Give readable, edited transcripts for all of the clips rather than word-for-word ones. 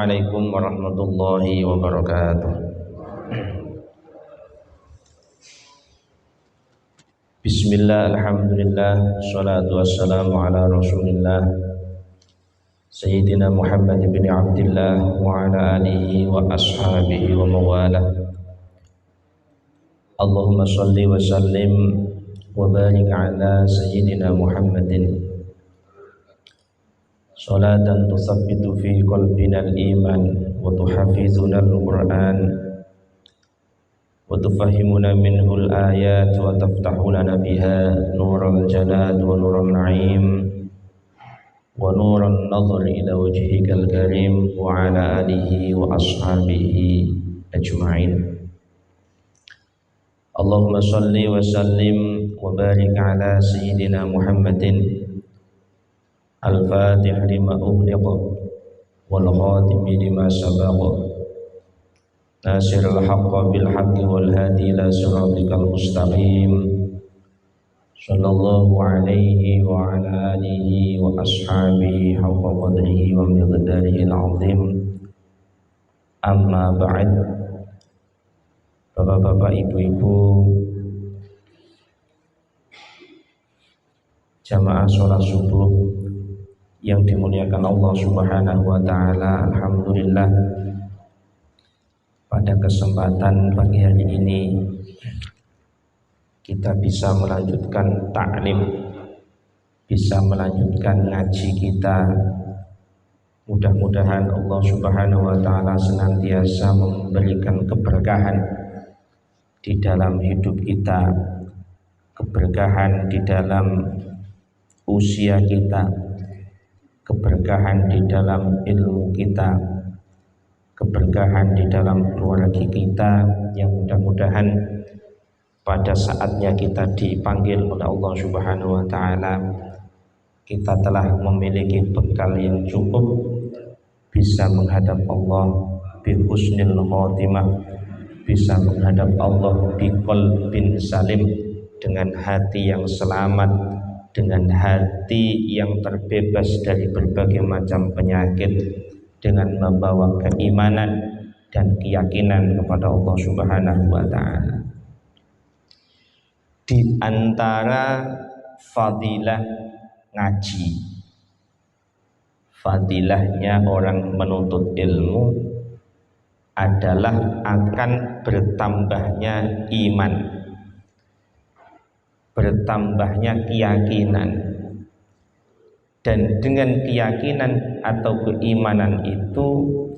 Assalamualaikum warahmatullahi wabarakatuh. Bismillah, alhamdulillah, salatu wassalamu ala rasulillah Sayyidina Muhammad bin Abdillah wa ala alihi wa ashabihi wa mawalah. Allahumma salli wa sallim wa barik ala Sayyidina Muhammadin salatan tusabbitu fi qalbina al-iman wa tuhafizuna al-Qur'an wa tufahimuna minhu al-ayat wa taftahu lana biha nural jalad wa nural na'im wa nuran nadhar ila wajhikal karim wa ala alihi wa ashabihi ajma'in. Allahumma salli wa sallim wa barik ala Sayyidina Muhammadin al-fatih lima ughliqa wal khatimi lima sabaqa nasirul haqqa bil haqqi wal hadi ila siratikal mustaqim sallallahu alaihi wa ala alihi wa ashabihi haqqa qadrihi wa miqdarihi al-azim. Amma ba'd. Bapak-bapak, ibu-ibu, jamaah sholat subuh yang dimuliakan Allah Subhanahu wa taala, alhamdulillah pada kesempatan pagi hari ini kita bisa melanjutkan ta'lim, bisa melanjutkan ngaji kita. Mudah-mudahan Allah Subhanahu wa taala senantiasa memberikan keberkahan di dalam hidup kita, keberkahan di dalam usia kita, keberkahan di dalam ilmu kita, keberkahan di dalam keluarga kita, yang mudah-mudahan pada saatnya kita dipanggil oleh Allah Subhanahu wa taala kita telah memiliki bekal yang cukup, bisa menghadap Allah bi husnil khotimah, bisa menghadap Allah bi qalbin salim, dengan hati yang selamat, dengan hati yang terbebas dari berbagai macam penyakit, dengan membawa keimanan dan keyakinan kepada Allah Subhanahu wa taala. Di antara fadilah ngaji, fadilahnya orang menuntut ilmu adalah akan bertambahnya iman, bertambahnya keyakinan, dan dengan keyakinan atau keimanan itu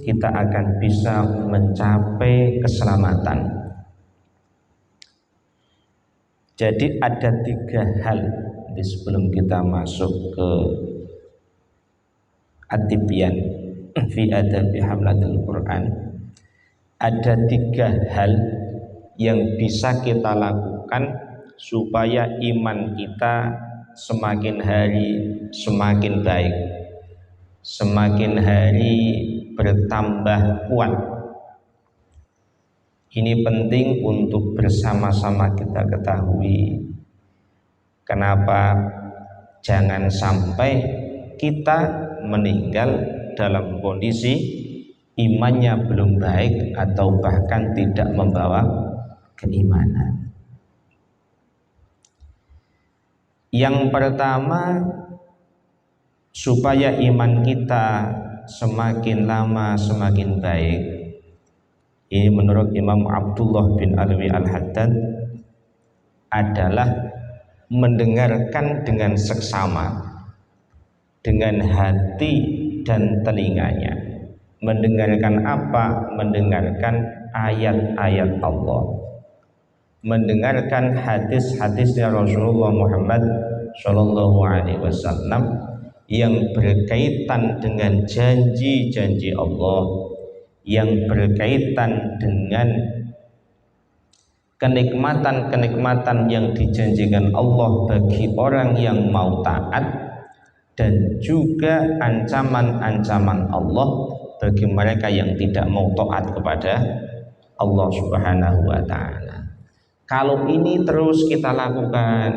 kita akan bisa mencapai keselamatan. Jadi ada 3 hal sebelum kita masuk ke at-tibyan fi adabi hamlatil Quran. Ada 3 hal yang bisa kita lakukan supaya iman kita semakin hari semakin baik, semakin hari bertambah kuat. Ini penting untuk bersama-sama kita ketahui. Kenapa jangan sampai kita meninggal dalam kondisi imannya belum baik atau bahkan tidak membawa keimanan. Yang pertama, supaya iman kita semakin lama semakin baik, ini menurut Imam Abdullah bin Alwi Al-Haddad, adalah mendengarkan dengan seksama, dengan hati dan telinganya. Mendengarkan apa? Mendengarkan ayat-ayat Allah, mendengarkan hadis-hadisnya Rasulullah Muhammad Shallallahu Alaihi Wasallam yang berkaitan dengan janji-janji Allah, yang berkaitan dengan kenikmatan-kenikmatan yang dijanjikan Allah bagi orang yang mau taat, dan juga ancaman-ancaman Allah bagi mereka yang tidak mau taat kepada Allah Subhanahu wa taala. Kalau ini terus kita lakukan,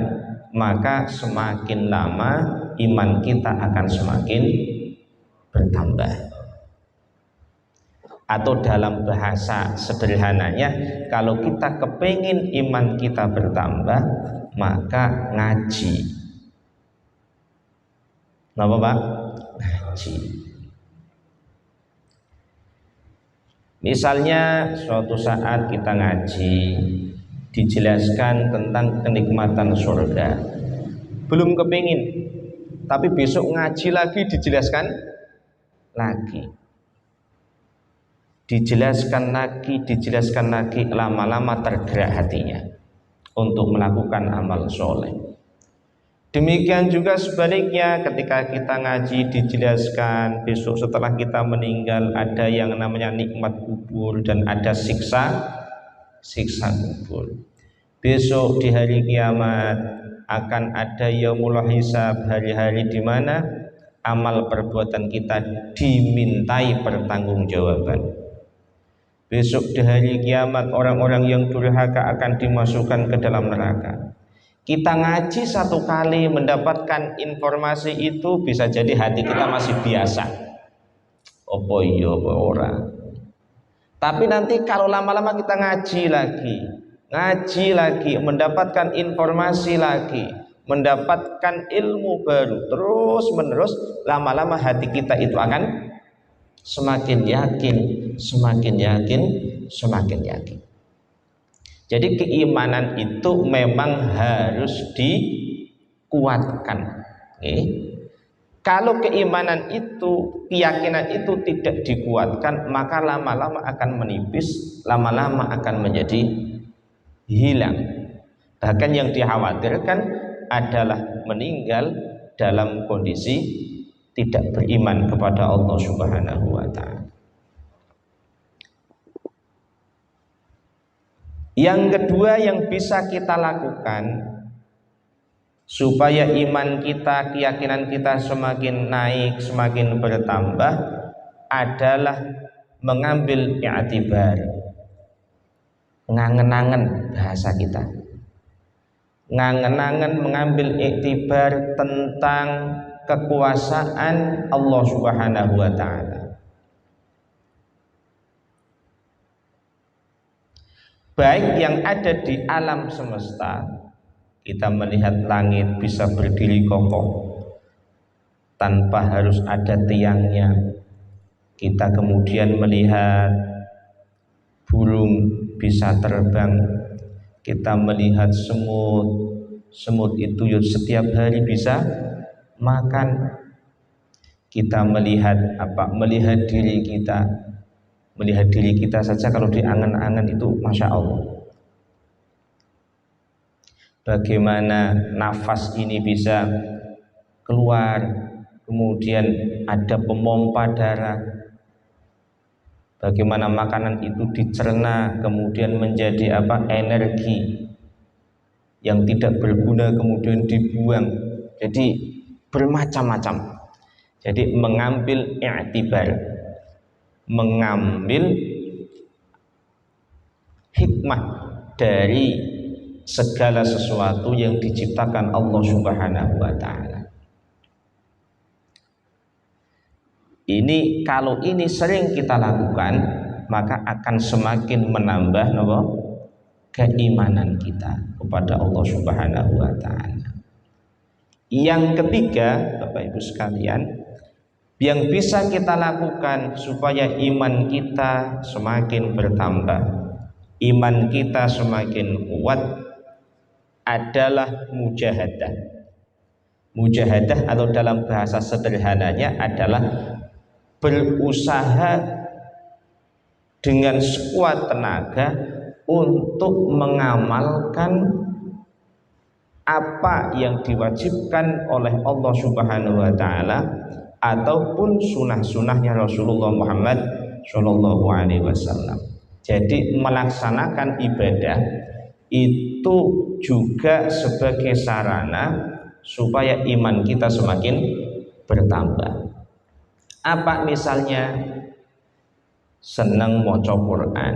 maka semakin lama iman kita akan semakin bertambah. Atau dalam bahasa sederhananya, kalau kita kepingin iman kita bertambah, maka ngaji. Kenapa Pak? Ngaji. Misalnya suatu saat kita ngaji, dijelaskan tentang kenikmatan surga, belum kepingin, tapi besok ngaji lagi dijelaskan lagi, dijelaskan lagi, lama-lama tergerak hatinya untuk melakukan amal soleh. Demikian juga sebaliknya, ketika kita ngaji dijelaskan besok setelah kita meninggal ada yang namanya nikmat kubur dan ada siksa kubur. Besok di hari kiamat akan ada yaumul hisab, hari-hari di mana amal perbuatan kita dimintai pertanggungjawaban. Besok di hari kiamat orang-orang yang durhaka akan dimasukkan ke dalam neraka. Kita ngaji satu kali mendapatkan informasi itu, bisa jadi hati kita masih biasa. Opo iya opo ora. Tapi nanti kalau lama-lama kita ngaji lagi, mendapatkan informasi lagi, mendapatkan ilmu baru, terus menerus, lama-lama hati kita itu akan semakin yakin. Jadi keimanan itu memang harus dikuatkan. Kalau keimanan itu, keyakinan itu tidak dikuatkan, maka lama-lama akan menipis, lama-lama akan menjadi hilang. Bahkan yang dikhawatirkan adalah meninggal dalam kondisi tidak beriman kepada Allah Subhanahu wa ta'ala. Yang kedua yang bisa kita lakukan supaya iman kita, keyakinan kita semakin naik, semakin bertambah, adalah mengambil i'tibar, ngangen-angen bahasa kita, ngangen-angen mengambil i'tibar tentang kekuasaan Allah Subhanahu wa ta'ala. Baik yang ada di alam semesta, kita melihat langit bisa berdiri kokoh tanpa harus ada tiangnya. Kita kemudian melihat burung bisa terbang, kita melihat semut itu setiap hari bisa makan. Kita melihat diri kita saja kalau diangan-angan itu Masya Allah. Bagaimana nafas ini bisa keluar, kemudian ada pemompa darah, bagaimana makanan itu dicerna kemudian menjadi energi yang tidak berguna kemudian dibuang. Jadi bermacam-macam. Jadi mengambil i'tibar, mengambil hikmah dari segala sesuatu yang diciptakan Allah Subhanahu wa ta'ala. Ini kalau ini sering kita lakukan, maka akan semakin menambah keimanan kita kepada Allah Subhanahu wa ta'ala. Yang ketiga, Bapak Ibu sekalian, yang bisa kita lakukan supaya iman kita semakin bertambah, iman kita semakin kuat, adalah mujahadah. Mujahadah atau dalam bahasa sederhananya adalah berusaha dengan sekuat tenaga untuk mengamalkan apa yang diwajibkan oleh Allah Subhanahu wa ta'ala ataupun sunnah-sunnahnya Rasulullah Muhammad Shallallahu alaihi wasallam. Jadi melaksanakan ibadah itu juga sebagai sarana supaya iman kita semakin bertambah. Apa misalnya? Senang maca Quran.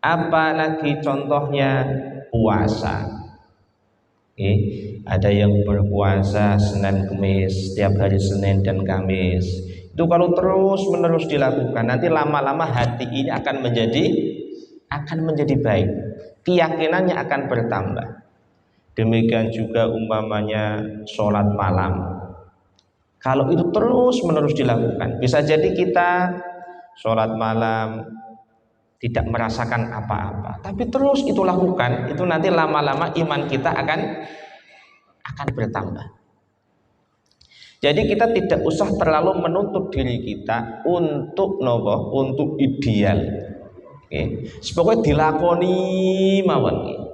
Apalagi contohnya puasa. Ada yang berpuasa Senin Kamis, setiap hari Senin dan Kamis. Itu kalau terus menerus dilakukan, nanti lama-lama hati ini akan menjadi baik, keyakinannya akan bertambah. Demikian juga umpamanya sholat malam, kalau itu terus menerus dilakukan, bisa jadi kita sholat malam tidak merasakan apa-apa, tapi terus itu lakukan, itu nanti lama-lama iman kita akan bertambah. Jadi kita tidak usah terlalu menuntut diri kita untuk nopo, untuk ideal. Oke, pokoknya dilakoni mawon.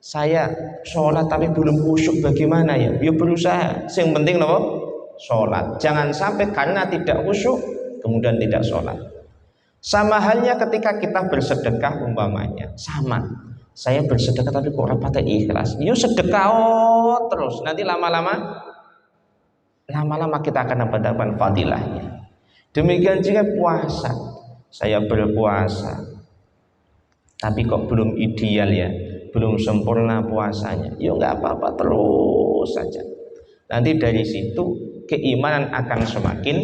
Saya sholat tapi belum khusyuk, bagaimana ya? Ya berusaha. Yang penting nopo, sholat. Jangan sampai karena tidak khusyuk kemudian tidak sholat. Sama halnya ketika kita bersedekah umpamanya, sama. Saya bersedekah tapi kok rapatnya ikhlas. Yo sedekah terus, nanti lama-lama kita akan mendapatkan fadilahnya. Demikian juga puasa. Saya berpuasa, tapi kok belum ideal ya, belum sempurna puasanya. Ya nggak apa-apa, terus saja. Nanti dari situ keimanan akan semakin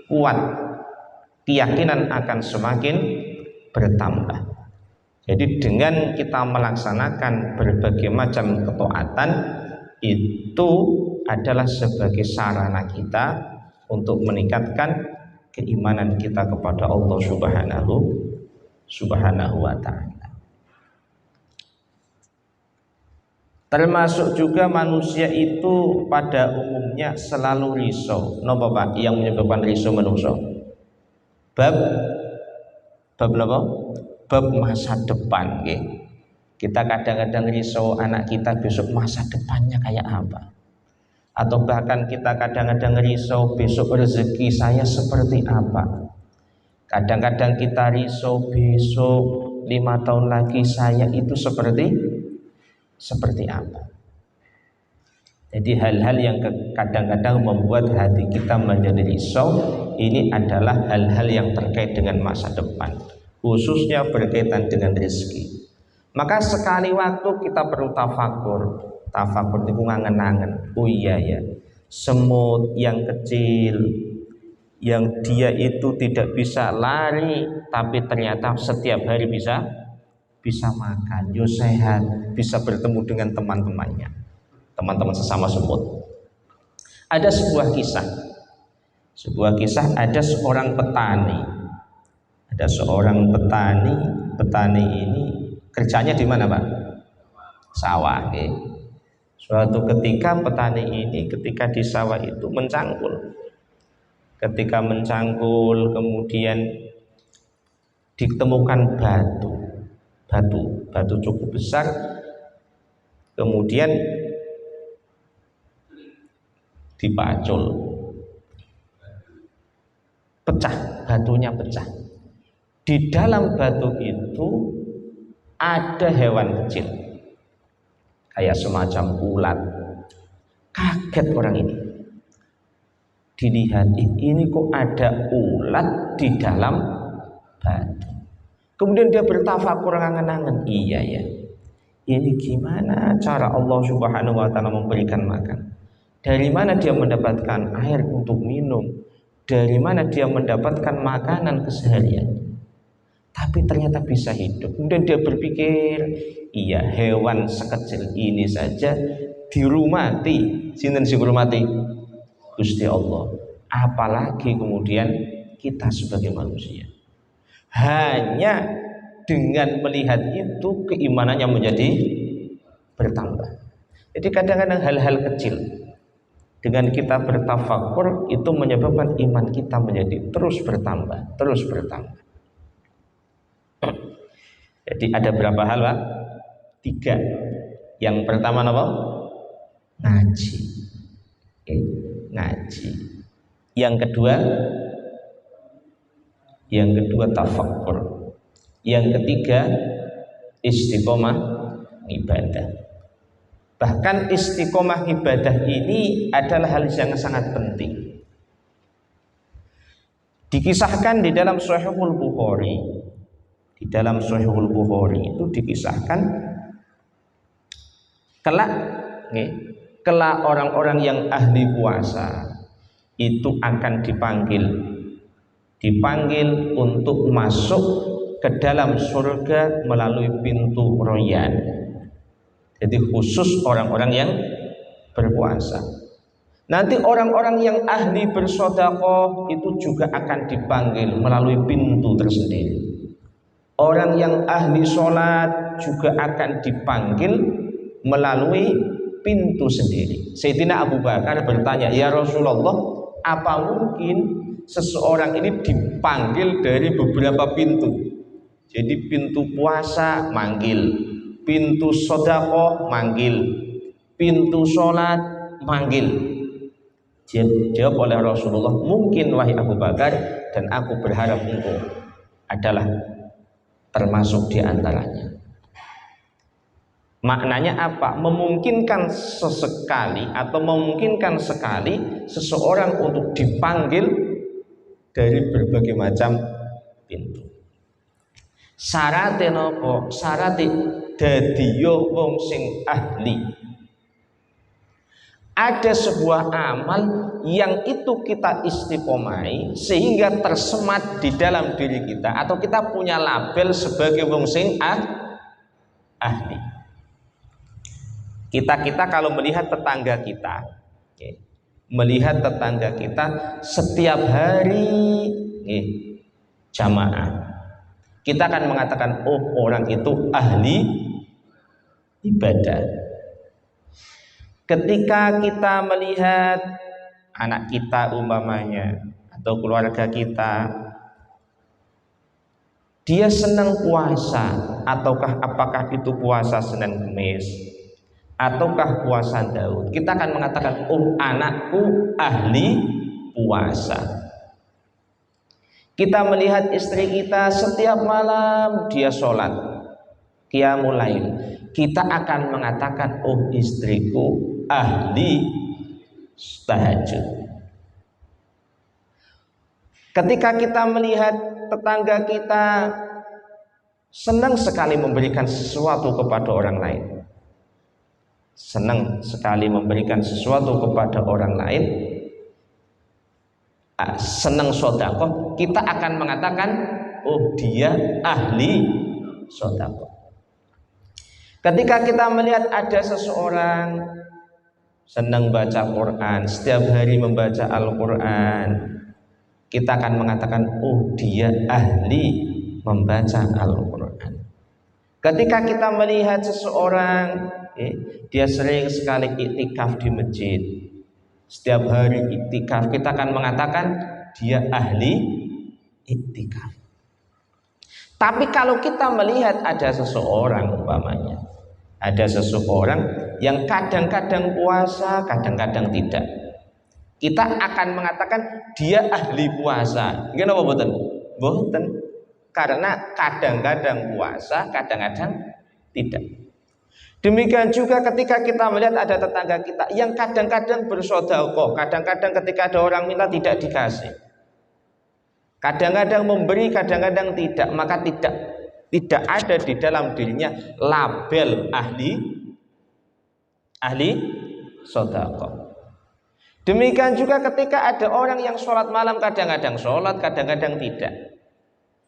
kuat, keyakinan akan semakin bertambah. Jadi dengan kita melaksanakan berbagai macam ketaatan, itu adalah sebagai sarana kita untuk meningkatkan keimanan kita kepada Allah Subhanahu wa ta'ala. Termasuk juga manusia itu pada umumnya selalu risau. Napa Pak yang menyebabkan risau manusia? Bab napa? Bab masa depan nggih. Kita kadang-kadang risau anak kita besok masa depannya kayak apa. Atau bahkan kita kadang-kadang risau besok rezeki saya seperti apa. Kadang-kadang kita risau besok 5 tahun lagi saya itu seperti apa. Jadi hal-hal yang kadang-kadang membuat hati kita menjadi risau, ini adalah hal-hal yang terkait dengan masa depan, khususnya berkaitan dengan rezeki. Maka sekali waktu kita perlu tafakur itu ngangen-angen. Oh iya ya, semut yang kecil yang dia itu tidak bisa lari, tapi ternyata setiap hari bisa makan, yo sehat, bisa bertemu dengan teman-temannya, teman-teman sesama semut. Ada sebuah kisah, ada seorang petani ini kerjanya di mana Pak? Sawah. Suatu ketika petani ini ketika di sawah itu mencangkul. Ketika mencangkul kemudian ditemukan batu cukup besar, kemudian dipacul, batunya pecah. Di dalam batu itu ada hewan kecil, kayak semacam ulat. Kaget orang ini, dilihat ini kok ada ulat di dalam batu. Kemudian dia bertafakur angan-angan, iya ya, ini gimana cara Allah Subhanahu wa ta'ala memberikan makan? Dari mana dia mendapatkan air untuk minum? Dari mana dia mendapatkan makanan keseharian? Tapi ternyata bisa hidup. Kemudian dia berpikir, iya, hewan sekecil ini saja dirumati. Sinten sing ngurmati? Gusti Allah. Apalagi kemudian kita sebagai manusia. Hanya dengan melihat itu keimanannya menjadi bertambah. Jadi kadang-kadang hal-hal kecil dengan kita bertafakur itu menyebabkan iman kita menjadi terus bertambah. Jadi ada berapa hal Pak? 3. Yang pertama apa? Ngaji. Ngaji. Yang kedua tafakkur. Yang ketiga istiqomah ibadah. Bahkan istiqomah ibadah ini adalah hal yang sangat penting. Dikisahkan di dalam Sahihul Bukhari. Di dalam Sahihul Bukhari itu dikisahkan kelak orang-orang yang ahli puasa itu akan dipanggil dipanggil untuk masuk ke dalam surga melalui pintu Royan. Jadi khusus orang-orang yang berpuasa. Nanti orang-orang yang ahli bersedekah itu juga akan dipanggil melalui pintu tersendiri. Orang yang ahli sholat juga akan dipanggil melalui pintu sendiri. Sayyidina Abu Bakar bertanya, ya Rasulullah, apa mungkin seseorang ini dipanggil dari beberapa pintu? Jadi pintu puasa manggil, pintu sedekah manggil, pintu sholat manggil. Jawab oleh Rasulullah, mungkin wahai Abu Bakar, dan aku berharap engkau adalah termasuk di antaranya. Maknanya apa? Memungkinkan sesekali atau memungkinkan sekali seseorang untuk dipanggil dari berbagai macam pintu. Syaratnya nopo? Syaratnya dadi yo wong sing ahli. Ada sebuah amal yang itu kita istiqomai sehingga tersemat di dalam diri kita, atau kita punya label sebagai wong sing ahli. Kita kalau melihat tetangga kita, melihat tetangga kita setiap hari jamaah, kita akan mengatakan, oh orang itu ahli ibadah. Ketika kita melihat anak kita umpamanya atau keluarga kita, dia senang puasa, ataukah apakah itu puasa Senin Kamis ataukah puasa Daud, kita akan mengatakan, oh anakku ahli puasa. Kita melihat istri kita setiap malam dia sholat qiyamul lail, kita akan mengatakan, oh istriku ahli tahajud. Ketika kita melihat tetangga kita senang sekali memberikan sesuatu kepada orang lain, senang sekali memberikan sesuatu kepada orang lain, senang sedekah, kita akan mengatakan, oh dia ahli sedekah. Ketika kita melihat ada seseorang senang baca Quran, setiap hari membaca Al-Quran, kita akan mengatakan, oh dia ahli membaca Al-Quran. Ketika kita melihat seseorang, dia sering sekali iktikaf di masjid, setiap hari iktikaf, kita akan mengatakan dia ahli iktikaf. Tapi kalau kita melihat ada seseorang umpamanya, ada seseorang yang kadang-kadang puasa, kadang-kadang tidak, kita akan mengatakan dia ahli puasa. Kenapa boten? Boten. Karena kadang-kadang puasa, kadang-kadang tidak. Demikian juga ketika kita melihat ada tetangga kita yang kadang-kadang bersedekah, kadang-kadang ketika ada orang minta tidak dikasih, kadang-kadang memberi, kadang-kadang tidak, maka tidak ada di dalam dirinya label ahli sedekah. Demikian juga ketika ada orang yang sholat malam, kadang-kadang sholat, kadang-kadang tidak,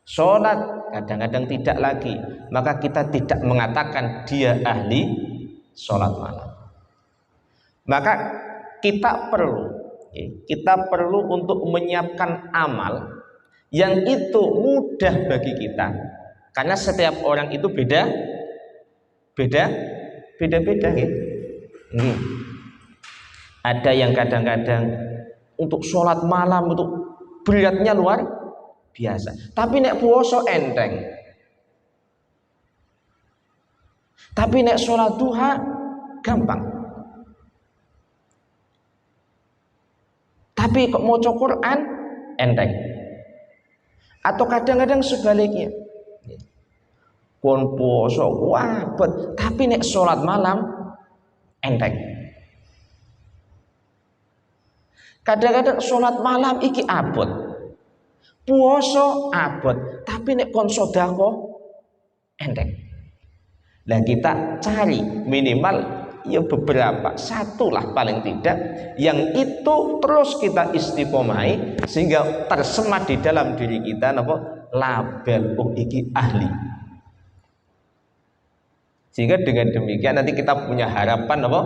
sholat, kadang-kadang tidak lagi, maka kita tidak mengatakan dia ahli sholat malam. Maka kita perlu untuk menyiapkan amal yang itu mudah bagi kita, karena setiap orang itu beda-beda ya. Ada yang kadang-kadang untuk sholat malam itu beratnya luar biasa, tapi nek puasa enteng, tapi nek sholat duha gampang, tapi kok maca Quran enteng. Atau kadang-kadang sebaliknya, kon puasa wabet, tapi nek sholat malam enteng. Kadang-kadang sholat malam iki abot, puasa abot, tapi nek kon sedekah enteng. Nah kita cari minimal ya beberapa, satu lah paling tidak, yang itu terus kita istiqomai sehingga tersemat di dalam diri kita napa label oh iki ahli. Sehingga dengan demikian nanti kita punya harapan apa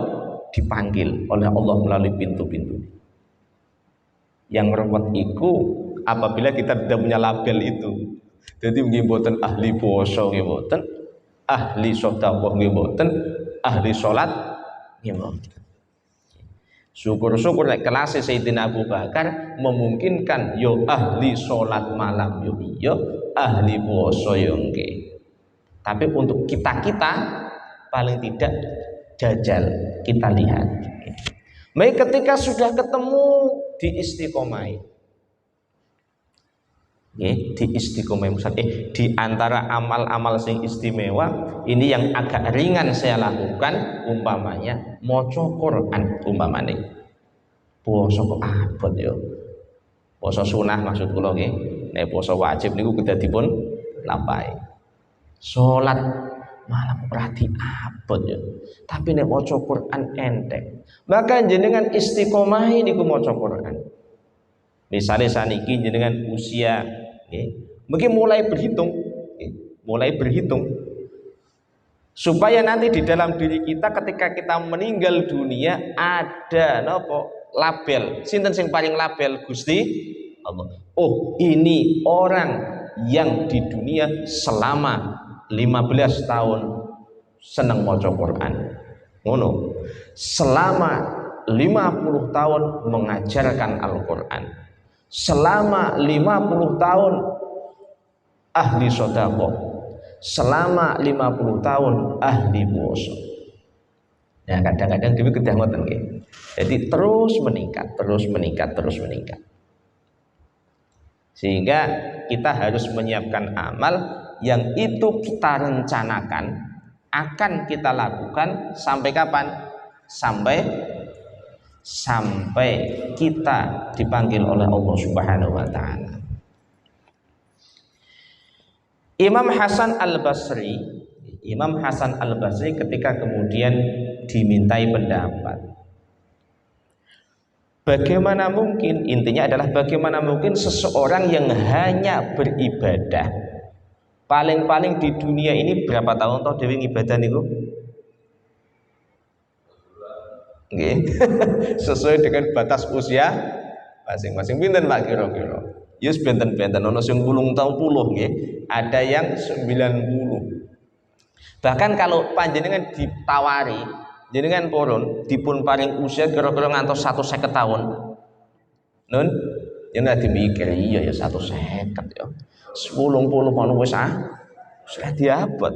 dipanggil oleh Allah melalui pintu-pintu. Yang repot iku apabila kita tidak punya label itu. Jadi nggih mboten ahli puasa nggih mboten, ahli sedekah nggih mboten, ahli salat nggih mboten. Syukur-syukur nek kelas Sayyidina Abu Bakar memungkinkan yo ahli salat malam yo iya, ahli puasa yo nggih. Tapi untuk kita-kita paling tidak jajal kita lihat. Baik ketika sudah ketemu di istiqomah, di istiqomah di antara amal-amal sing istimewa ini yang agak ringan saya lakukan umpamanya maca Quran umpamane. Puasa kok abot yo. Puasa sunah maksud kula nggih. Nek puasa wajib niku kudu dipun lampahi. Salat malam ora diabot ya. Tapi nek maca Quran enteng. Maka jenengan istiqomah niku maca Quran. Misalnya saniki jenengan usia mungkin mulai berhitung, supaya nanti di dalam diri kita ketika kita meninggal dunia ada napa label, sinten sing paling label Gusti Allah. Oh, ini orang yang di dunia selama 15 tahun seneng maca Quran. Ngono. Selama 50 tahun mengajarkan Al-Qur'an. Selama 50 tahun ahli sedekah. Selama 50 tahun ahli puasa. Ya kadang-kadang dhewe kedah ngoten nggih. Jadi terus meningkat. Sehingga kita harus menyiapkan amal yang itu kita rencanakan akan kita lakukan sampai kapan? Sampai kita dipanggil oleh Allah Subhanahu wa taala. Imam Hasan Al-Basri ketika kemudian dimintai pendapat, bagaimana mungkin, intinya adalah bagaimana mungkin seseorang yang hanya beribadah paling-paling di dunia ini berapa tahun toh dewi ibadah niku? Nggih. Sesuai dengan batas usia masing-masing. Pinten Pak kira-kira? Yes benten-benten ono sing 80 nggih, ada yang 90. Bahkan kalau panjenengan ditawari jenengan purun dipun paring usia kira-kira ngantos 150 tahun. Nun, yen dimikir iya ya 150 ya. 10 ngono wis sudah diabot.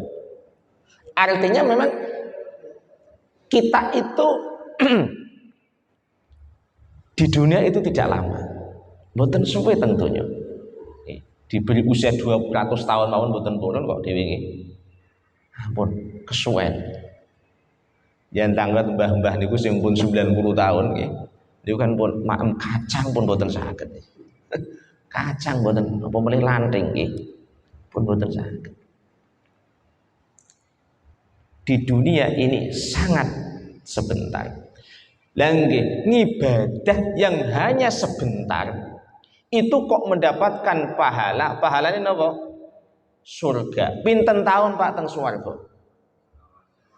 Artinya memang kita itu di dunia itu tidak lama. Mboten suwe tentunya. Diberi usia 200 tahun mawon mboten purun kok dhewe nggih. Ampun, kesuwen. Yen tangga mbah-mbah niku sing pun 90 tahun nggih. Niku kan pun maem kacang pun mboten saged. Kacang mboten apa meneh lanthing nggih. Pun mboten saged. Di dunia ini sangat sebentar. Langge ngibadah yang hanya sebentar itu kok mendapatkan pahala. Pahalanya napa? Surga. Pinten tahun Pak teng swarga?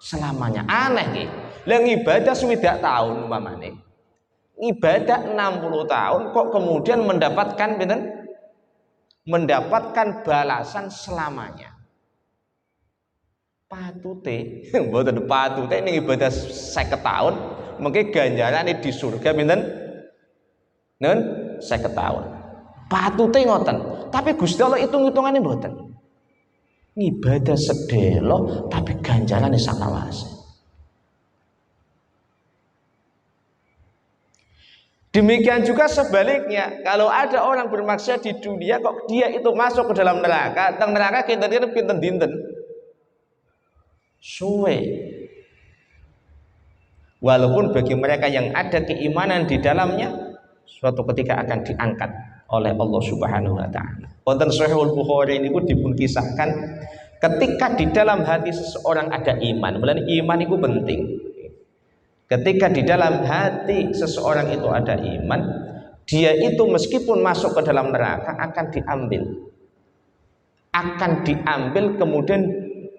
Selamanya. Aneh nggih. Lah ngibadah 20 tahun umpamane. Ibadah 60 tahun kok kemudian mendapatkan pinten? Mendapatkan balasan selamanya. Patute, mboten patute ning ibadah 50 tahun, mengke ganjarane di surga pinten? Nun 50 tahun. Patute ngoten. Tapi Gusti Allah hitung-hitungane mboten. Ibadah sedelo tapi ganjarane saklawase. Demikian juga sebaliknya, kalau ada orang bermaksiat di dunia kok dia itu masuk ke dalam neraka, teng neraka kinten-kinten pinten dinten. Suwe. Walaupun bagi mereka yang ada keimanan di dalamnya, suatu ketika akan diangkat oleh Allah Subhanahu wa taala. Wonten Sahihul Bukhari niku dipun kisahkan ketika di dalam hati seseorang ada iman. Mulane iman itu penting. Ketika di dalam hati seseorang itu ada iman, dia itu meskipun masuk ke dalam neraka akan diambil kemudian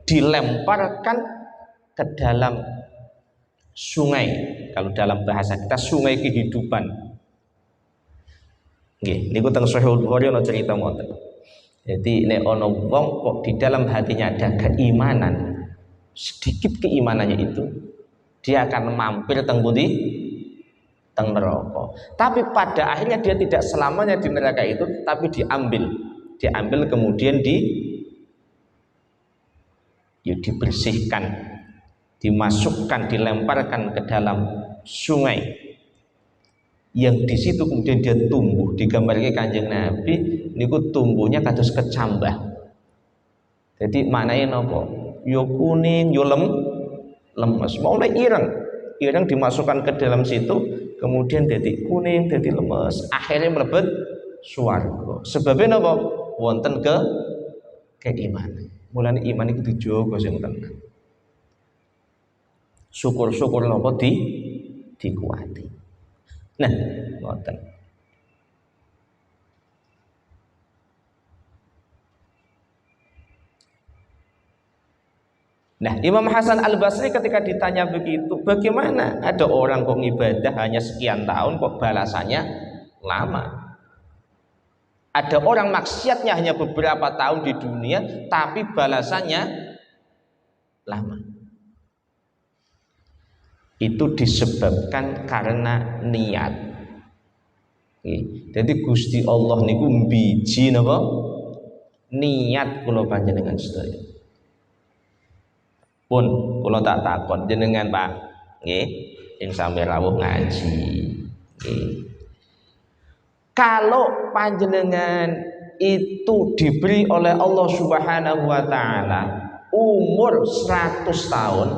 dilemparkan ke dalam sungai. Kalau dalam bahasa kita sungai kehidupan. Nggih, niku teng Sahih Bukhari ana cerita ngoten. Jadi nek ana wong kok di dalam hatinya ada keimanan, sedikit keimanannya itu, dia akan mampir teng pundi? Teng neraka. Tapi pada akhirnya dia tidak selamanya di neraka itu, tapi diambil kemudian dibersihkan, dimasukkan, dilemparkan ke dalam sungai. Yang di situ kemudian dia tumbuh, digambarkan Kanjeng Nabi niku tumbuhnya kados kecambah. Jadi maknanya napa? Yo kuning, yo lemes, mau ireng dimasukkan ke dalam situ, kemudian jadi kuning, jadi lemes, akhirnya mlebet swarga. Sebabnya napa? Wonten keimanan. Mulane iman itu dijogo sing tenan. Syukur-syukur napa dikuati. Nah, ngoten. Nah, Imam Hasan Al-Basri ketika ditanya begitu, bagaimana ada orang kok ibadah hanya sekian tahun kok balasannya lama? Ada orang maksiatnya hanya beberapa tahun di dunia tapi balasannya lama. Itu disebabkan karena niat. Jadi Gusti Allah niku mbiji napa? Niat kula panjenengan sedaya. Pun kula tak takon jenengan Pak, nggih, sing sampe rawuh ngaji. Nggih. Kalau panjenengan itu diberi oleh Allah Subhanahu wa taala umur 100 tahun,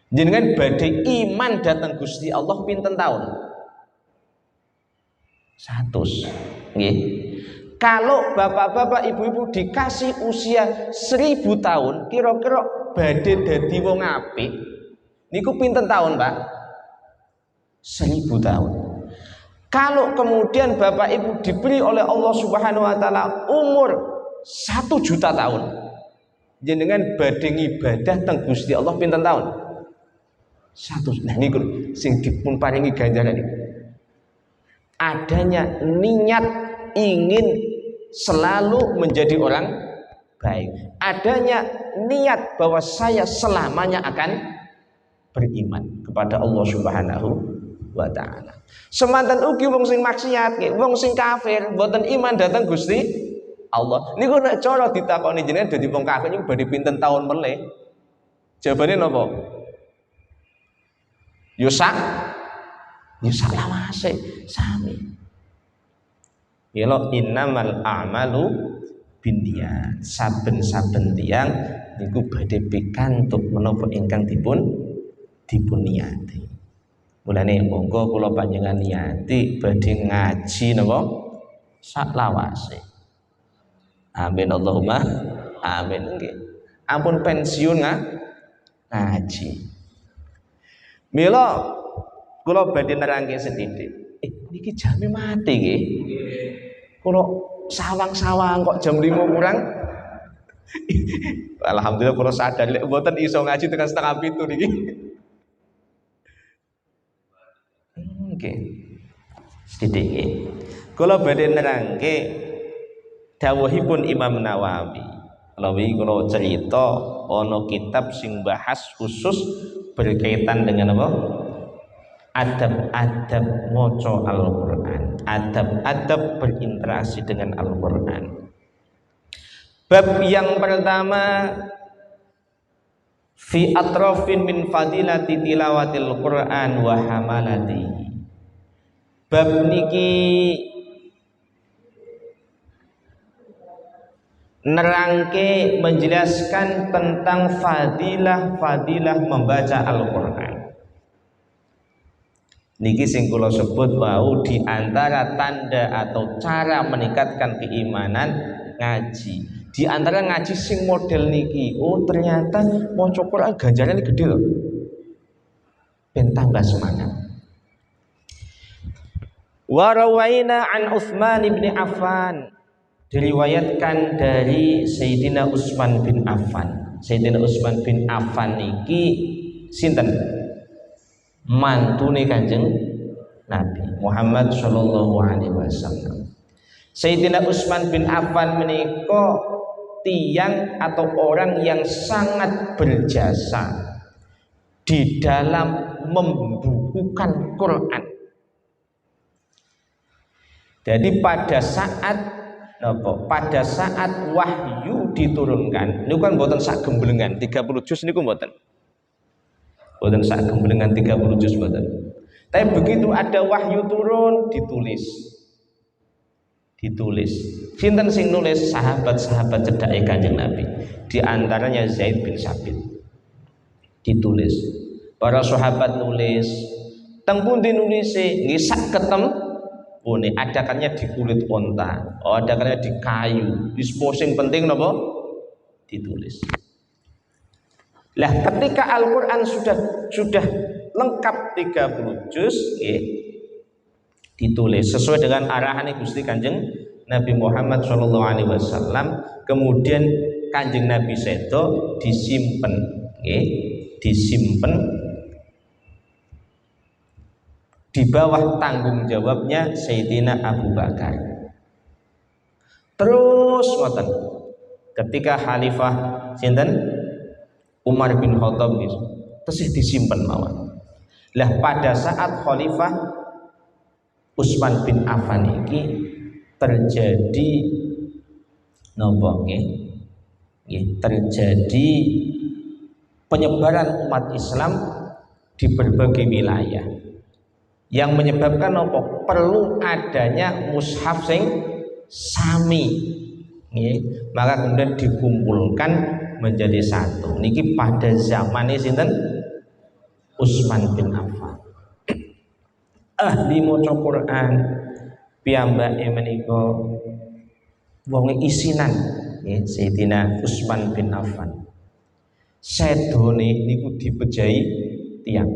jenengan badhe iman datang Gusti Allah pinten tahun? 100. Nggih. Kalau bapak-bapak, ibu-ibu dikasih usia 1000 tahun, kira-kira badhe dadi wong apik niku pinten tahun, Pak? 1000 tahun. Kalau kemudian bapak ibu diberi oleh Allah Subhanahu wa taala umur 1 juta tahun, jenengan badhe ngibadah teng Gusti Allah pinten tahun? 100. Nah niku sing dipun paringi ganjaran niku. Adanya niat ingin selalu menjadi orang baik. Adanya niat bahwa saya selamanya akan beriman kepada Allah Subhanahu wa taala. Semanten ugi wong sing maksiat, wong sing kafir, mboten iman dateng Gusti Allah. Niku nek cara ditakoni jenengan dadi wong kafir niku badhe pinten taun melih? Jawabane napa? Yusak lawase sami. Yalo innamal a'malu binniyat. Saben-saben tiyang niku badhe pikantuk menapa ingkang dipun niati. Mulane monggo kula panjenengan niati badhe ngaji napa sak lawase. Amin Allahumma amin nggih. Ampun pensiun ngaji. Mila kula badhe nerangke sithik. Niki jame mati nggih. Kula sawang-sawang kok jam 5 kurang. Alhamdulillah kula sadar lek mboten iso ngaji tekan 6:30 niki. Nggih. Sithik nggih. Kula badhe nerangke dawuhipun Imam Nawawi. Kula cerita ana kitab sing bahas khusus berkaitan dengan apa? Adab-adab maca Al-Qur'an, adab-adab berinteraksi dengan Al-Qur'an. Bab yang pertama fi atrafin min fadilati tilawatil Qur'an wa hamalatihi. Bab niki nerangke menjelaskan tentang fadilah membaca Al-Qur'an. Niki sing kula sebut wau di antara tanda atau cara meningkatkan keimanan ngaji. Di antara ngaji sing model niki, oh ternyata maca Qur'an ganjarane gede loh. ben tambah semangat. Wa rawaina an Utsman bin Affan, diriwayatkan dari Sayyidina Utsman bin Affan. Sayyidina Utsman bin Affan niki sinten? Mantune Kanjeng Nabi Muhammad sallallahu alaihi wasallam. Sayyidina Utsman bin Affan menika tiang atau orang yang sangat berjasa di dalam membukukan Quran. Jadi pada saat wahyu diturunkan, ini kan mboten sak gemblengan 30 juz niku mboten. Mboten sak gemblengan 30 juz mboten. Tapi begitu ada wahyu turun ditulis. Sinten sing nulis? Sahabat-sahabat cedhake Kanjeng Nabi. Di antaranya Zaid bin Sabit. Ditulis. Para sahabat nulis. Teng pundi nulise? Nggih sak ketem pune adakannya di kulit onta, adakannya di kayu. Disposing penting napa? Ditulis. Lah ketika Al-Qur'an sudah lengkap 30 juz, ditulis sesuai dengan arahan Gusti Kanjeng Nabi Muhammad sallallahu alaihi wasallam. Kemudian Kanjeng Nabi sedo disimpen, disimpen di bawah tanggung jawabnya Sayyidina Abu Bakar. Terus ngoten, ketika Khalifah sinten Umar bin Khattab tesih disimpen mawon. Lah pada saat Khalifah Utsman bin Affan iki terjadi napa nggih? Terjadi penyebaran umat Islam di berbagai wilayah. Yang menyebabkan apa? Perlu adanya mushaf sing sami. Maka kemudian dikumpulkan menjadi satu. Niki pada zaman sinten Utsman bin Affan. Ahli maca Quran piyambake menika wong isinan Sayyidina Utsman bin Affan. Sedone niku dipejahi tiang.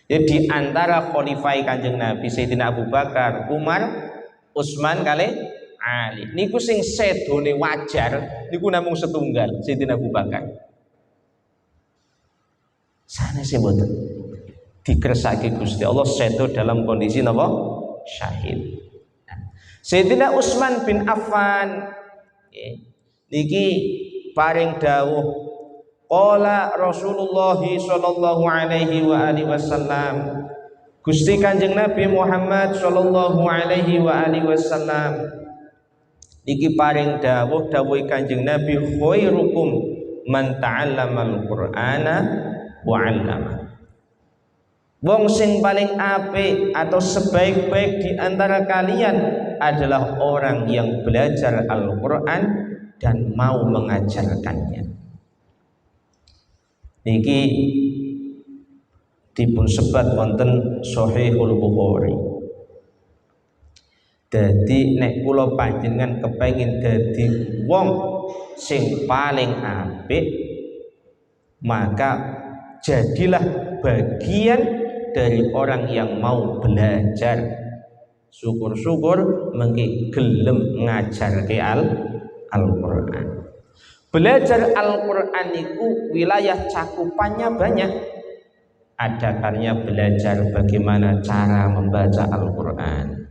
Jadi antara khalifah Kanjeng Nabi Sayyidina Abu Bakar, Umar, Utsman kali Ali. Niku sing sedone wajar niku namung setunggal Sayyidina Abu Bakar. Sanes mboten. Dikersake Gusti Allah sedo dalam kondisi napa? Syahid. Sayyidina Utsman bin Affan niki paring dawuh qala Rasulullah sallallahu alaihi wa alihi wasallam, Gusti Kanjeng Nabi Muhammad sallallahu alaihi wa alihi wasallam niki paring dawuh Kanjeng Nabi, khairukum man ta'allamal Qur'ana wa 'allama. Wong sing paling apik atau sebaik-baik di antara kalian adalah orang yang belajar Al-Qur'an dan mau mengajarkannya. Niki dipun sebat wonten Shahihul Bukhari. Dadi nek kula panjenengan kepengin dadi wong sing paling apik, maka jadilah bagian dari orang yang mau belajar. Syukur-syukur mengki gelem ngajarke Al-Qur'an. Belajar Al-Qur'an itu wilayah cakupannya banyak. Ada karya belajar bagaimana cara membaca Al-Qur'an,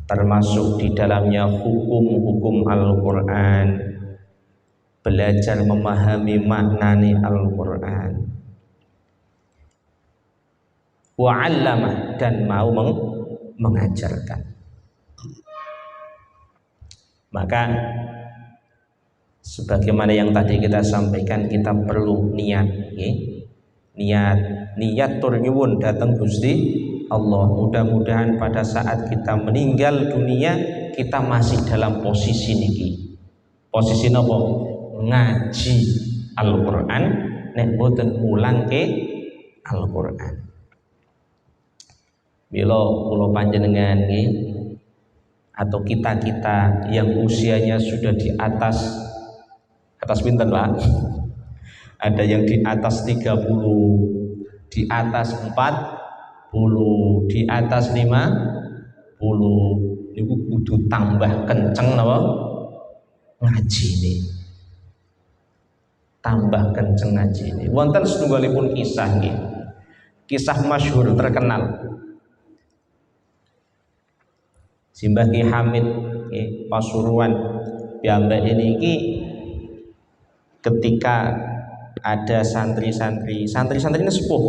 termasuk di dalamnya hukum-hukum Al-Qur'an, belajar memahami maknani Al-Qur'an, wa'allamah, dan mau mengajarkan. Maka sebagaimana yang tadi kita sampaikan, kita perlu niat, niat tur nyuwun datang Gusti Allah. Mudah-mudahan pada saat kita meninggal dunia kita masih dalam posisi niki. Posisi napa? Ngaji Al-Qur'an, nek boten mulang ke Al-Qur'an. Bila kula panjenengan atau kita-kita yang usianya sudah di atas pinten Pak? Ada yang di atas 30, di atas 40, di atas 50 niku kudu tambah kenceng napa ngajine. Tambah kenceng ngajine. Wonten setunggalipun kisah nggih. Kisah masyhur terkenal. Simbah Ki Hamid Pasuruan piyambak niki ketika ada santri-santri ini sepuh,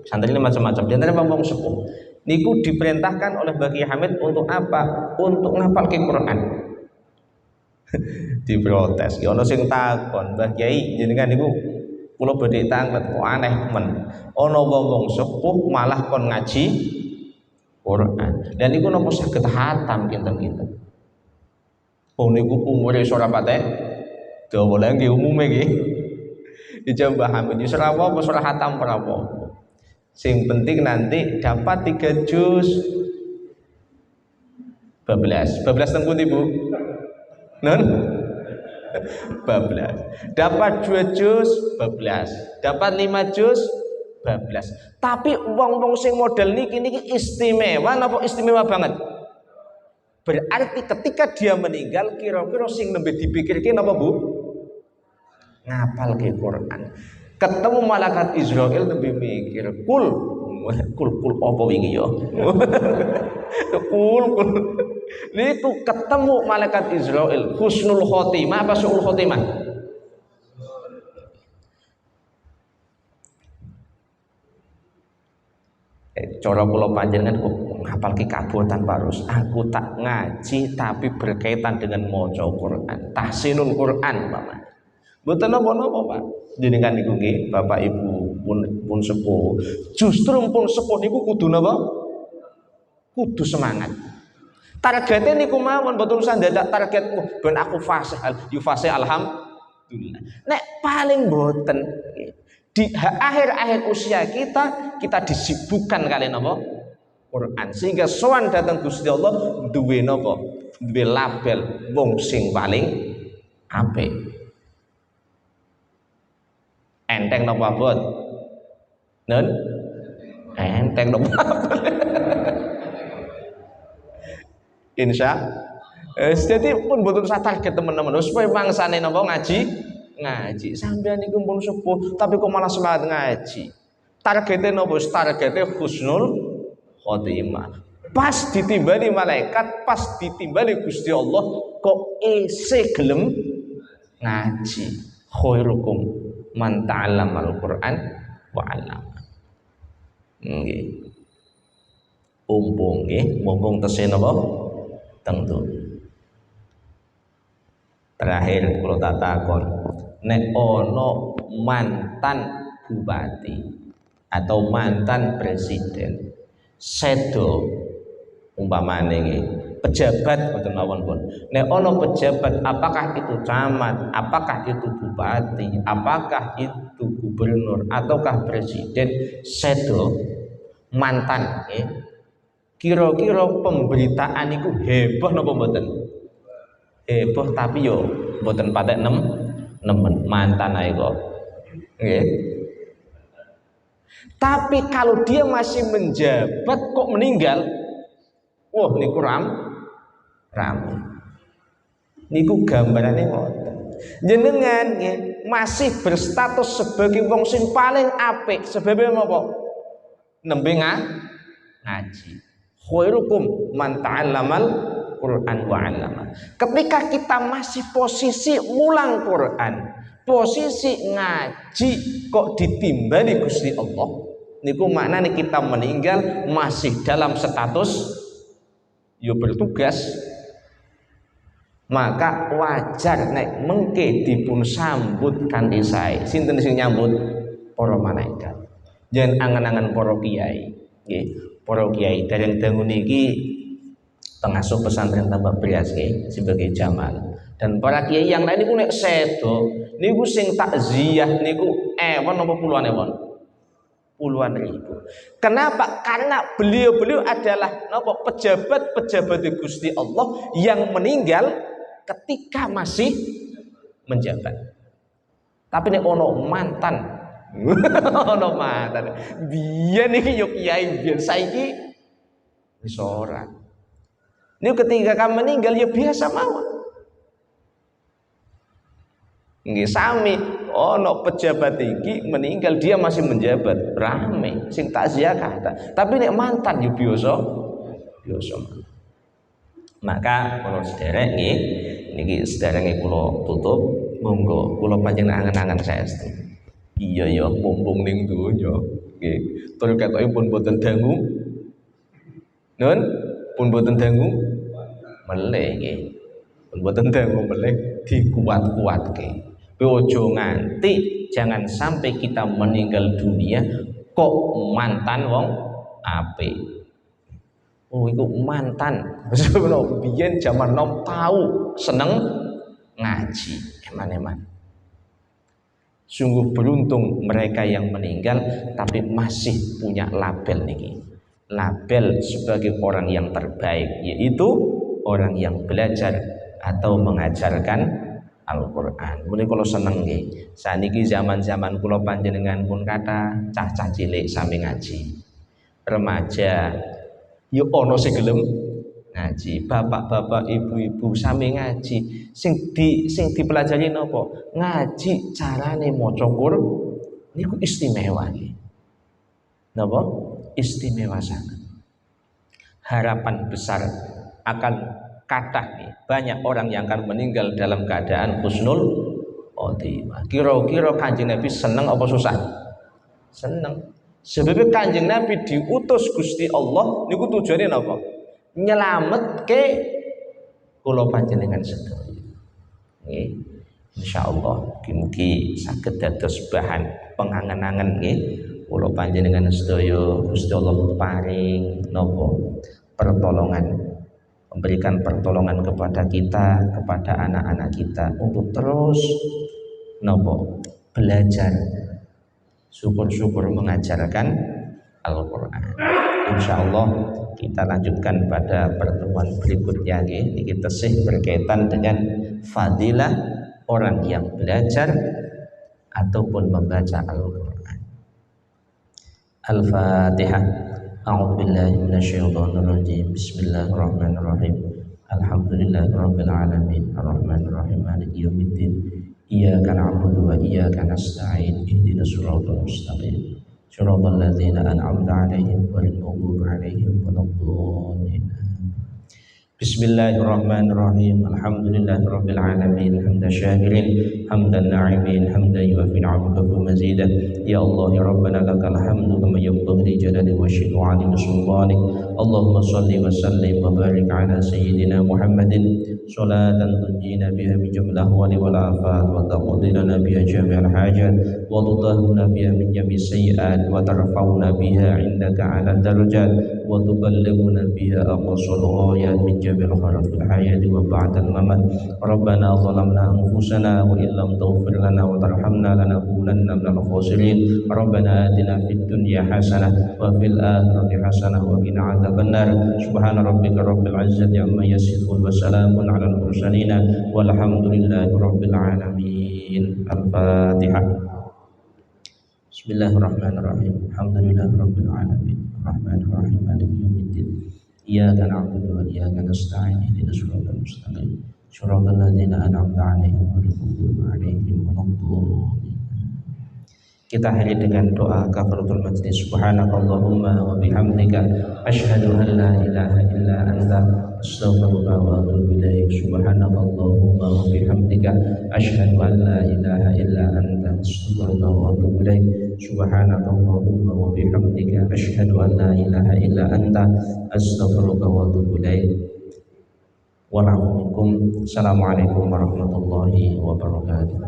santri ini macam-macam, di antara wong sepuh niku diperintahkan oleh Mbah Kiai Hamid untuk apa? Untuk ngapalke Quran. Diprotes. Ya ana sing takon, "Mbah Kiai, jenengan niku kula badhe tanglet kok aneh men. Ana wong-wong sepuh malah kon ngaji Quran. Dan niku napa saged hatam kinten-kinten?" Oh niku umure ora patek dawa lha nggih umume nggih. Dijawab Mbah Hamid, "Wis ora apa-apa, ora hatam ora apa. Sing penting nanti dapat 3 juz." Bablas teng pundi, Bu? Nun? Bablas. Dapat 2 juz, bablas. Dapat 5 juz, bablas. Tapi wong-wong sing model niki istimewa napa istimewa banget? Berarti ketika dia meninggal kira-kira sing nembe dipikirke napa, Bu? Ngapal ke Quran. Ketemu malaikat Israel lebih mikir kul apa wingi ya. kul niku ketemu malaikat Israel husnul khotimah apa suul khotimah? Cara kula panjenengan kok ngapal ki kabotan Parus. Aku tak ngaji tapi berkaitan dengan maca Quran, tahsinul Quran Bapak. Mboten napa-napa Pak. Jenengan niku nggih Bapak Ibu pun sepuh. Justru pun sepuh niku kudu napa? Kudu semangat. Targete niku mawon mboten usah dadak target ben aku fasih alhamdulillah. Nek paling mboten di akhir-akhir usia kita disibukkan kalian apa? Quran sehingga sowan datang Gusti Allah duwe napa? Duwe label wong sing paling apik. Enteng napa abot? Nun? Enteng napa abot? Insya jadi pun mboten usah target teman-teman supaya bangsane napa ngaji sampean niku pun sepuh tapi kok malah semangat ngaji. Targete napa? Targete husnul khotimah. Pas ditimbali malaikat, pas ditimbali Gusti Allah kok isih gelem ngaji. Khairukum man ta'allamal Qur'an wa 'allama. Nggih. Mumpung tesih napa? Tentu. Terakhir kalau tak takon, nek ono mantan bupati atau mantan presiden sedo umpamane nggih pejabat boten mawon pun. Nek ono pejabat apakah itu camat, apakah itu bupati, apakah itu gubernur ataukah presiden sedo mantan nggih. Kira-kira pemberitaan itu heboh napa mboten? Heboh tapi yo mboten patek nemen mantan ae kok. Nggih. Tapi kalau dia masih menjabat kok meninggal, wah niku rame. Niku gambarane ngoten. Jenengan nggih masih berstatus sebagai wong sing paling apik sebab napa? Nembe ngaji. Khairukum man ta'allamal Quran wa 'allama. Ketika kita masih posisi mulang Quran, posisi ngaji kok ditimbali Gusti Allah, niku maknane kita meninggal masih dalam status yo bertugas. Maka wajar nek mengke dipun sambut kanthi sae. Sinten sing nyambut? Para malaikat. Jan angan-angan para kiai, nggih. Para kiai dereng dangu niki pengasuh pesantren Tambak Beras nggih sebagai jamal. Dan para kiai yang lain niku nek sedo niku sing takziah niku ewon apa puluhan ewon? Puluhan ribu. Kenapa? Karena beliau-beliau adalah napa pejabat-pejabat Gusti Allah yang meninggal ketika masih menjabat. Tapi nek ono mantan Ono mantan. Biyen iki yo kiai biyen saiki wis ora. Ini ketika kamu meninggal ya biasa mawon. Nggih sami ono pejabat iki meninggal dia masih menjabat rame sing takziah kata. Tapi nek mantan yo biasa. Maka kalau sederek nggih niki sederenge kula tutup monggo kula panjenengan angen-angen saestu. Iya ya mumpung ning donya nggih. Tur ketoke pun boten dangu. Nun pun boten dangu meleh nggih. Pun boten dangu meleh dikuat-kuatke. Ojo nganti jangan sampai kita meninggal dunia kok mantan wong apik. Oh itu mantan. Sebelum biyen zaman nom tahu seneng ngaji eman-eman. Sungguh beruntung mereka yang meninggal tapi masih punya label niki. Label sebagai orang yang terbaik yaitu orang yang belajar atau mengajarkan Al-Qur'an. Mulai kalau seneng nggih. Saniki zaman-zaman kula panjenengan pun kata cah-cah cilik sami ngaji. Remaja yo ono sing gelem ngaji, bapak-bapak, ibu-ibu sami ngaji. Sing dipelajari napa? Ngaji carane maca Qur'an niku istimewa nggih. Napa? Istimewa sangat. Harapan besar akan kathah nih, banyak orang yang akan meninggal dalam keadaan husnul khotimah. Kira-kira Kanjeng Nabi seneng apa susah? Seneng. Sebab Kanjeng Nabi diutus Gusti Allah niku tujuane napa? Nyelametke kula panjenengan sedaya. Nggih. Insyaallah mugi saged dados bahan pengangen-angen nggih kula panjenengan sedaya Gusti Allah paring napa? Pertolongan, memberikan pertolongan kepada kita, kepada anak-anak kita untuk terus nopo belajar, syukur-syukur mengajarkan Al-Qur'an. Insyaallah kita lanjutkan pada pertemuan berikutnya nggih. Kita sih berkaitan dengan fadilah orang yang belajar ataupun membaca Al-Qur'an. Al-Fatihah. A'udzu billahi minasyaitonir rajim. Bismillahirrahmanirrahim. Alhamdulillahirabbil alamin. Arrahmanir rahim. Maliki yaumiddin. Iyyaka na'budu wa iyyaka nasta'in. Ihdinas siratal mustaqim. Shiratal ladzina an'amta 'alaihim ghairil maghdubi 'alaihim waladdallin. Bismillahirrahmanirrahim. Alhamdulillahirabbil alamin. Hamdan syakirin, hamdan na'imin, hamdan yuwaffi 'abdahu mazidan. Ya Allah ya Rabbana lakal hamdu kama yanbaghi li jalali wajhika wa 'azimi sultanik. Allahumma shalli wa sallim wa barik ala sayyidina Muhammadin salatan tunjina biha min jami'il ahwali wal afat wa taqdi lana biha jami'al hajat wa tudahhirna biha min jami'is sayyi'at wa tarfa'una biha 'indaka 'ala darajat wa tuballighuna biha aqsal ghayat min jami'il khairil hayati wa ba'dal mamat. Rabbana zalamna anfusana wa illam taghfir lana wa tarhamna lanakunanna minal khasirin. Rabbana atina fid dunya hasanah wa fil akhirati hasanah wa qina adzabannar. Subhana rabbika rabbil izzati amma yasifun wa salamun 'alal mursalin walhamdulillahi rabbil alamin. Al-Fatihah. Bismillahirrahmanirrahim. Alhamdulillahi rabbil alamin. Arrahmanir rahim. Maliki yaumiddin. Iyyaka na'budu wa iyyaka nasta'in. Ihdinas siratal mustaqim. Shiratal ladzina an'amta 'alaihim ghairil maghdubi 'alaihim waladdallin. Kita akhiri dengan doa kafaratul majlis. Subhanakallahumma wa bihamdika asyhadu an la ilaha illa anta astaghfiruka wa atubu ilaik. Subhanakallahumma wa bihamdika asyhadu an la ilaha illa anta astaghfiruka wa atubu ilaik. Subhanakallahumma wa bihamdika asyhadu an la ilaha illa anta astaghfiruka wa atubu ilaik. Assalamualaikum warahmatullahi wabarakatuh.